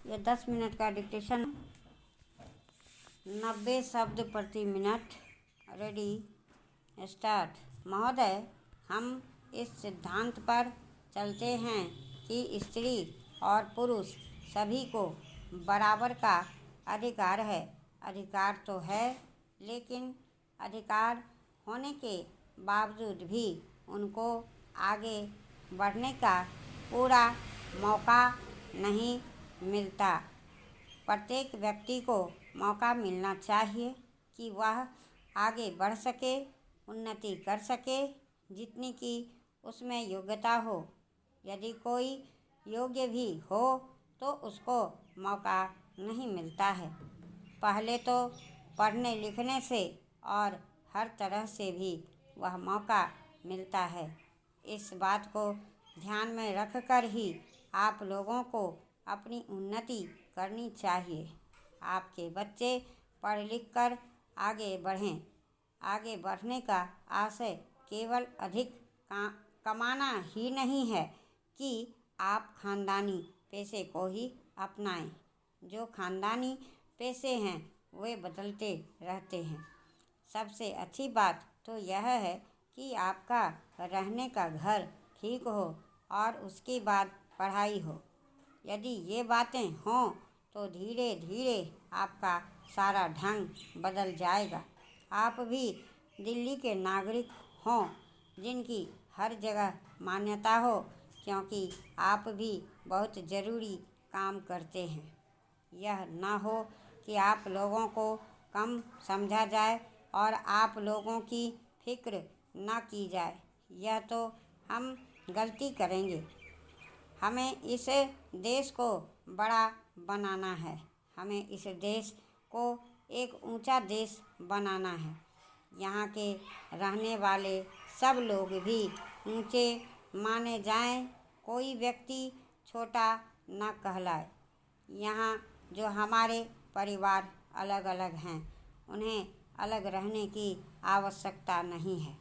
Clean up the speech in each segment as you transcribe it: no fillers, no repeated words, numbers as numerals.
ये 10 मिनट का डिक्टेशन 90 शब्द प्रति मिनट। Ready start. महोदय, हम इस सिद्धांत पर चलते हैं कि स्त्री और पुरुष सभी को बराबर का अधिकार है। अधिकार तो है, लेकिन अधिकार होने के बावजूद भी उनको आगे बढ़ने का पूरा मौका नहीं मिलता। प्रत्येक व्यक्ति को मौका मिलना चाहिए कि वह आगे बढ़ सके, उन्नति कर सके, जितनी कि उसमें योग्यता हो। यदि कोई योग्य भी हो तो उसको मौका नहीं मिलता है। पहले तो पढ़ने लिखने से और हर तरह से भी वह मौका मिलता है। इस बात को ध्यान में रखकर ही आप लोगों को अपनी उन्नति करनी चाहिए। आपके बच्चे पढ़ लिख कर आगे बढ़ें। आगे बढ़ने का आशय केवल अधिक कमाना ही नहीं है कि आप खानदानी पेशे को ही अपनाएं। जो खानदानी पेशे हैं वे बदलते रहते हैं। सबसे अच्छी बात तो यह है कि आपका रहने का घर ठीक हो और उसके बाद पढ़ाई हो। यदि ये बातें हों तो धीरे धीरे आपका सारा ढंग बदल जाएगा। आप भी दिल्ली के नागरिक हों जिनकी हर जगह मान्यता हो, क्योंकि आप भी बहुत ज़रूरी काम करते हैं। यह ना हो कि आप लोगों को कम समझा जाए और आप लोगों की फिक्र ना की जाए। यह तो हम गलती करेंगे। हमें इस देश को बड़ा बनाना है। हमें इस देश को एक ऊंचा देश बनाना है। यहाँ के रहने वाले सब लोग भी ऊंचे माने जाएं, कोई व्यक्ति छोटा न कहलाए। यहाँ जो हमारे परिवार अलग अलग हैं, उन्हें अलग रहने की आवश्यकता नहीं है।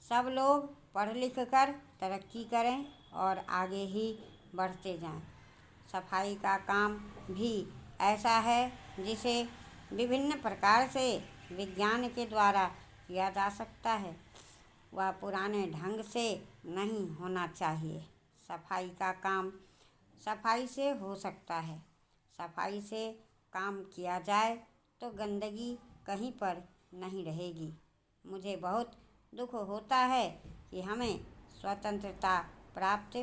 सब लोग पढ़ लिख कर तरक्की करें और आगे ही बढ़ते जाएं। सफाई का काम भी ऐसा है जिसे विभिन्न प्रकार से विज्ञान के द्वारा किया जा सकता है। वह पुराने ढंग से नहीं होना चाहिए। सफाई का काम सफाई से हो सकता है। सफाई से काम किया जाए तो गंदगी कहीं पर नहीं रहेगी। मुझे बहुत दुख होता है कि हमें स्वतंत्रता प्राप्त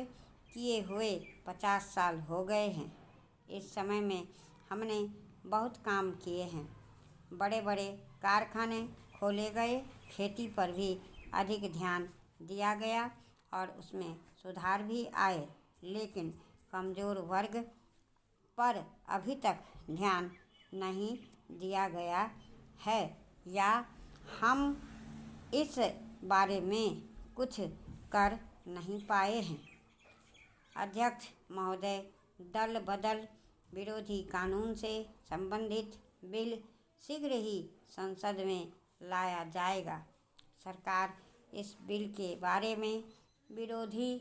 किए हुए 50 साल हो गए हैं। इस समय में हमने बहुत काम किए हैं। बड़े बड़े कारखाने खोले गए, खेती पर भी अधिक ध्यान दिया गया और उसमें सुधार भी आए, लेकिन कमज़ोर वर्ग पर अभी तक ध्यान नहीं दिया गया है या हम इस बारे में कुछ कर नहीं पाए हैं। अध्यक्ष महोदय, दल बदल विरोधी कानून से संबंधित बिल शीघ्र ही संसद में लाया जाएगा। सरकार इस बिल के बारे में विरोधी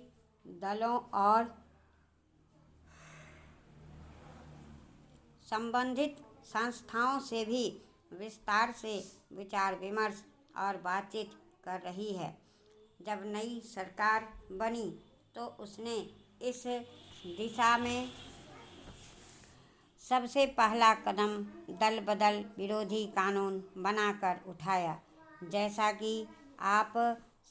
दलों और संबंधित संस्थाओं से भी विस्तार से विचार विमर्श और बातचीत कर रही है। जब नई सरकार बनी तो उसने इस दिशा में सबसे पहला कदम दल बदल विरोधी कानून बनाकर उठाया। जैसा कि आप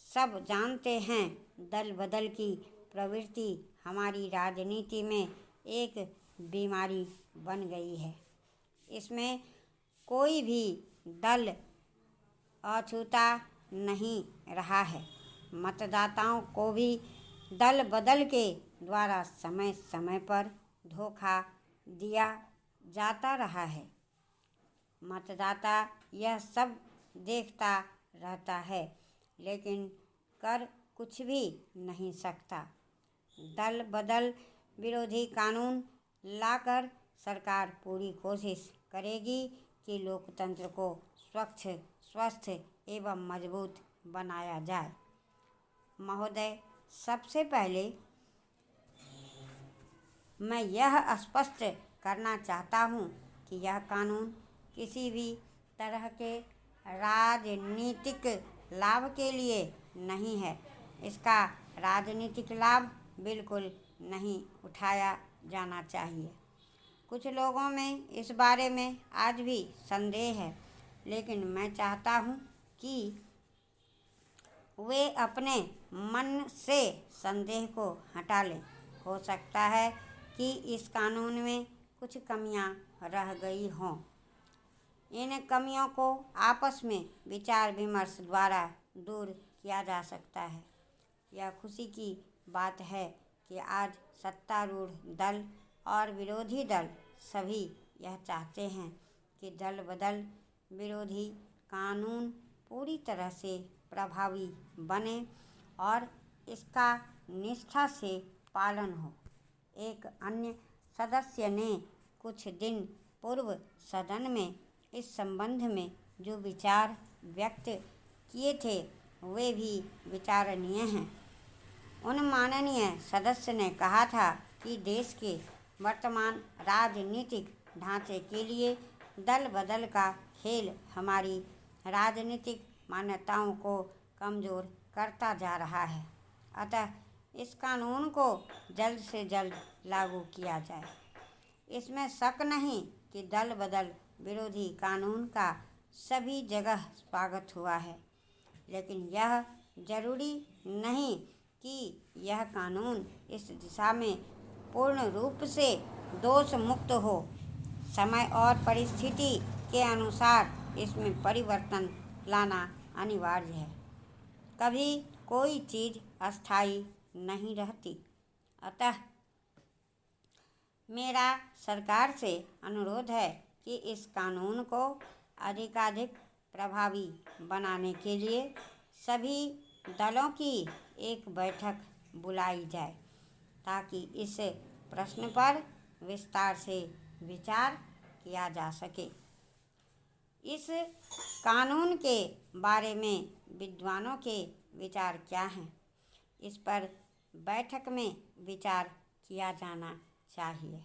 सब जानते हैं, दल बदल की प्रवृत्ति हमारी राजनीति में एक बीमारी बन गई है। इसमें कोई भी दल अछूता नहीं रहा है। मतदाताओं को भी दल बदल के द्वारा समय समय पर धोखा दिया जाता रहा है। मतदाता यह सब देखता रहता है, लेकिन कर कुछ भी नहीं सकता। दल बदल विरोधी कानून लाकर सरकार पूरी कोशिश करेगी कि लोकतंत्र को स्वच्छ, स्वस्थ एवं मजबूत बनाया जाए। महोदय, सबसे पहले मैं यह स्पष्ट करना चाहता हूँ कि यह कानून किसी भी तरह के राजनीतिक लाभ के लिए नहीं है। इसका राजनीतिक लाभ बिल्कुल नहीं उठाया जाना चाहिए। कुछ लोगों में इस बारे में आज भी संदेह है, लेकिन मैं चाहता हूँ कि वे अपने मन से संदेह को हटा लें। हो सकता है कि इस कानून में कुछ कमियां रह गई हों। इन कमियों को आपस में विचार विमर्श द्वारा दूर किया जा सकता है। यह खुशी की बात है कि आज सत्तारूढ़ दल और विरोधी दल सभी यह चाहते हैं कि दल बदल विरोधी कानून पूरी तरह से प्रभावी बने और इसका निष्ठा से पालन हो। एक अन्य सदस्य ने कुछ दिन पूर्व सदन में इस संबंध में जो विचार व्यक्त किए थे वे भी विचारणीय हैं। उन माननीय सदस्य ने कहा था कि देश के वर्तमान राजनीतिक ढांचे के लिए दल बदल का खेल हमारी राजनीतिक मान्यताओं को कमज़ोर करता जा रहा है। अतः इस कानून को जल्द से जल्द लागू किया जाए। इसमें शक नहीं कि दल बदल विरोधी कानून का सभी जगह स्वागत हुआ है, लेकिन यह जरूरी नहीं कि यह कानून इस दिशा में पूर्ण रूप से दोष मुक्त हो। समय और परिस्थिति के अनुसार इसमें परिवर्तन लाना अनिवार्य है। कभी कोई चीज़ अस्थायी नहीं रहती। अतः मेरा सरकार से अनुरोध है कि इस कानून को अधिकाधिक प्रभावी बनाने के लिए सभी दलों की एक बैठक बुलाई जाए ताकि इस प्रश्न पर विस्तार से विचार किया जा सके। इस कानून के बारे में विद्वानों के विचार क्या हैं, इस पर बैठक में विचार किया जाना चाहिए।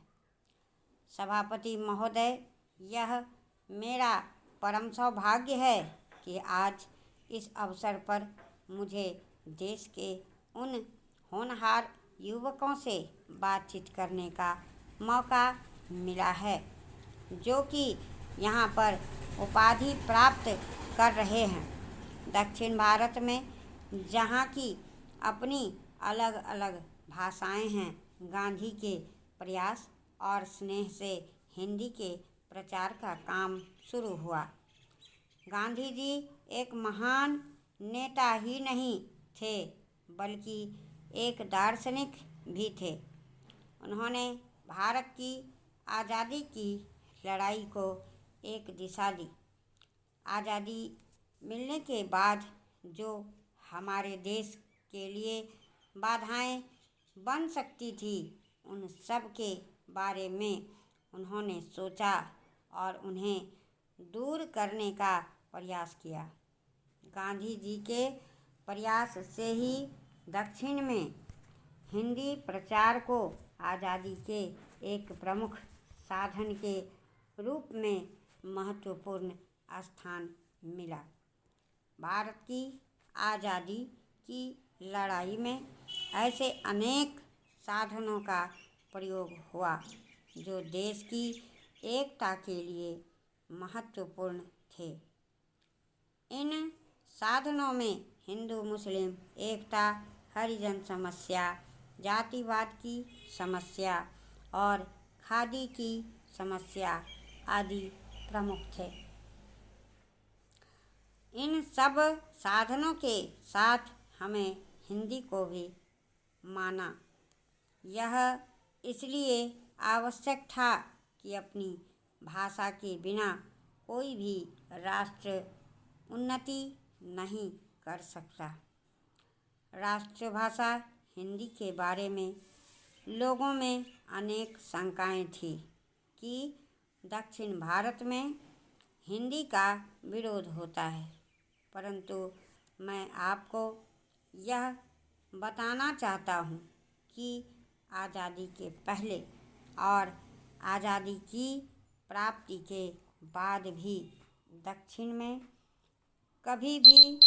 सभापति महोदय, यह मेरा परम सौभाग्य है कि आज इस अवसर पर मुझे देश के उन होनहार युवकों से बातचीत करने का मौका मिला है जो कि यहाँ पर उपाधि प्राप्त कर रहे हैं। दक्षिण भारत में जहाँ की अपनी अलग अलग भाषाएं हैं, गांधी के प्रयास और स्नेह से हिंदी के प्रचार का काम शुरू हुआ। गांधी जी एक महान नेता ही नहीं थे बल्कि एक दार्शनिक भी थे। उन्होंने भारत की आज़ादी की लड़ाई को एक दिशा दी। आज़ादी मिलने के बाद जो हमारे देश के लिए बाधाएं बन सकती थी उन सब के बारे में उन्होंने सोचा और उन्हें दूर करने का प्रयास किया। गांधी जी के प्रयास से ही दक्षिण में हिंदी प्रचार को आज़ादी के एक प्रमुख साधन के रूप में महत्वपूर्ण स्थान मिला। भारत की आज़ादी की लड़ाई में ऐसे अनेक साधनों का प्रयोग हुआ जो देश की एकता के लिए महत्वपूर्ण थे। इन साधनों में हिंदू मुस्लिम एकता, हरिजन समस्या, जातिवाद की समस्या और खादी की समस्या आदि प्रमुख थे। इन सब साधनों के साथ हमें हिंदी को भी माना। यह इसलिए आवश्यक था कि अपनी भाषा के बिना कोई भी राष्ट्र उन्नति नहीं कर सकता। राष्ट्रभाषा हिंदी के बारे में लोगों में अनेक शंकाएं थी कि दक्षिण भारत में हिंदी का विरोध होता है, परंतु मैं आपको यह बताना चाहता हूँ कि आज़ादी के पहले और आज़ादी की प्राप्ति के बाद भी दक्षिण में कभी भी